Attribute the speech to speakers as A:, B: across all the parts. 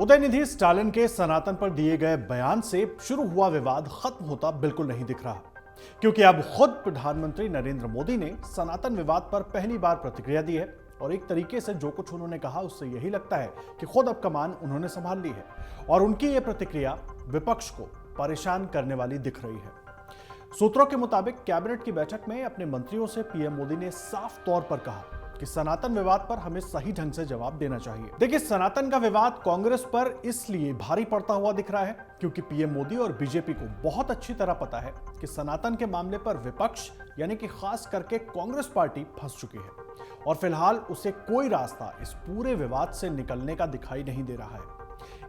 A: उदयनिधि स्टालिन के सनातन पर दिए गए बयान से शुरू हुआ विवाद खत्म होता बिल्कुल नहीं दिख रहा, क्योंकि अब खुद प्रधानमंत्री नरेंद्र मोदी ने सनातन विवाद पर पहली बार प्रतिक्रिया दी है और एक तरीके से जो कुछ उन्होंने कहा उससे यही लगता है कि खुद अब कमान उन्होंने संभाल ली है और उनकी यह प्रतिक्रिया विपक्ष को परेशान करने वाली दिख रही है। सूत्रों के मुताबिक कैबिनेट की बैठक में अपने मंत्रियों से पीएम मोदी ने साफ तौर पर कहा कि सनातन विवाद पर हमें सही ढंग से जवाब देना चाहिए। देखिए, सनातन का विवाद कांग्रेस पर इसलिए भारी पड़ता हुआ दिख रहा है क्योंकि पीएम मोदी और बीजेपी को बहुत अच्छी तरह पता है कि सनातन के मामले पर विपक्ष यानी कि खास करके कांग्रेस पार्टी फंस चुकी है और फिलहाल उसे कोई रास्ता इस पूरे विवाद से निकलने का दिखाई नहीं दे रहा है।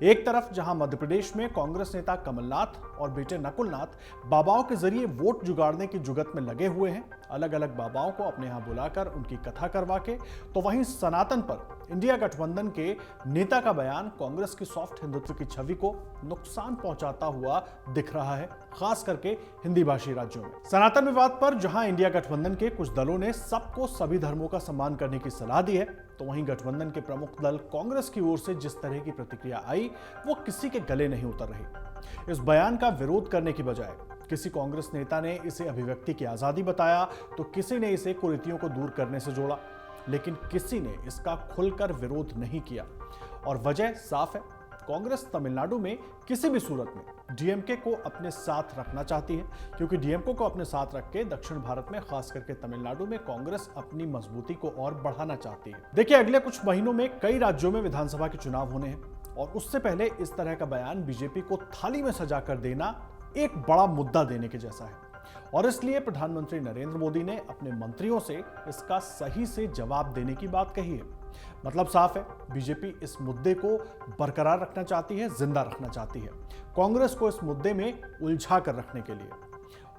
A: एक तरफ जहां मध्य प्रदेश में कांग्रेस नेता कमलनाथ और बेटे नकुलनाथ बाबाओं के जरिए वोट जुगाड़ने की जुगत में लगे हुए हैं, अलग अलग बाबाओं को अपने यहां बुलाकर उनकी कथा करवा के, तो वहीं सनातन पर इंडिया गठबंधन के नेता का बयान कांग्रेस की सॉफ्ट हिंदुत्व की छवि को नुकसान पहुंचाता हुआ दिख रहा है, खास करके हिंदी भाषी राज्यों में। सनातन विवाद पर जहां इंडिया गठबंधन के कुछ दलों ने सबको सभी धर्मों का सम्मान करने की सलाह दी है, तो वहीं गठबंधन के प्रमुख दल कांग्रेस की ओर से जिस तरह की प्रतिक्रिया आई वो किसी के गले नहीं उतर रही। इस बयान का विरोध करने की बजाय किसी कांग्रेस नेता ने इसे अभिव्यक्ति की आजादी बताया, तो किसी ने इसे कुरीतियों को दूर करने से जोड़ा, लेकिन किसी ने इसका खुलकर विरोध नहीं किया और वजह साफ है। कांग्रेस तमिलनाडु में किसी भी सूरत में डीएमके को अपने साथ रखना चाहती है, क्योंकि डीएमके को अपने साथ रख के दक्षिण भारत में खास करके तमिलनाडु में कांग्रेस अपनी मजबूती को और बढ़ाना चाहती है। देखिए, अगले कुछ महीनों में कई राज्यों में विधानसभा के चुनाव होने हैं और उससे पहले इस तरह का बयान बीजेपी को थाली में सजा कर देना एक बड़ा मुद्दा देने के जैसा है और इसलिए प्रधानमंत्री नरेंद्र मोदी ने अपने मंत्रियों से इसका सही से जवाब देने की बात कही है। मतलब साफ है, बीजेपी इस मुद्दे को बरकरार रखना चाहती है, जिंदा रखना चाहती है, कांग्रेस को इस मुद्दे में उलझा कर रखने के लिए।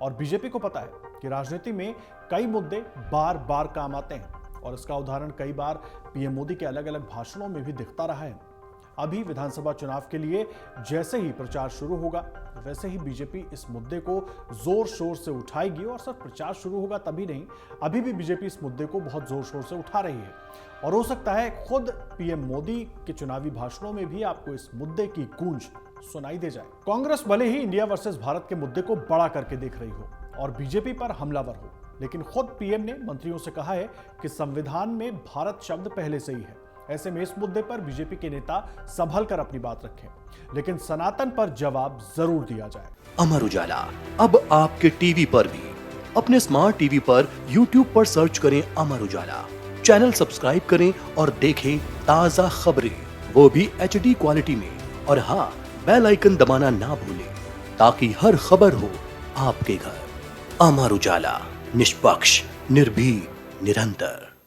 A: और बीजेपी को पता है कि राजनीति में कई मुद्दे बार बार काम आते हैं और इसका उदाहरण कई बार पीएम मोदी के अलग अलग भाषणों में भी दिखता रहा है। अभी विधानसभा चुनाव के लिए जैसे ही प्रचार शुरू होगा वैसे ही बीजेपी इस मुद्दे को जोर शोर से उठाएगी और सिर्फ प्रचार शुरू होगा तभी नहीं, अभी भी बीजेपी इस मुद्दे को बहुत जोर शोर से उठा रही है और हो सकता है खुद पीएम मोदी के चुनावी भाषणों में भी आपको इस मुद्दे की गूंज सुनाई दे जाए। कांग्रेस भले ही इंडिया वर्सेस भारत के मुद्दे को बड़ा करके देख रही हो और बीजेपी पर हमलावर हो, लेकिन खुद पीएम ने मंत्रियों से कहा है कि संविधान में भारत शब्द पहले से ही है। ऐसे में इस मुद्दे पर बीजेपी के नेता संभल कर अपनी बात रखें, लेकिन सनातन पर जवाब जरूर दिया जाए।
B: अमर उजाला अब आपके टीवी पर भी। अपने स्मार्ट टीवी पर यूट्यूब पर सर्च करें अमर उजाला, चैनल सब्सक्राइब करें और देखें ताजा खबरें, वो भी HD क्वालिटी में। और हाँ, बेल आइकन दबाना ना भूलें ताकि हर खबर हो आपके घर। अमर उजाला, निष्पक्ष, निर्भीक, निरंतर।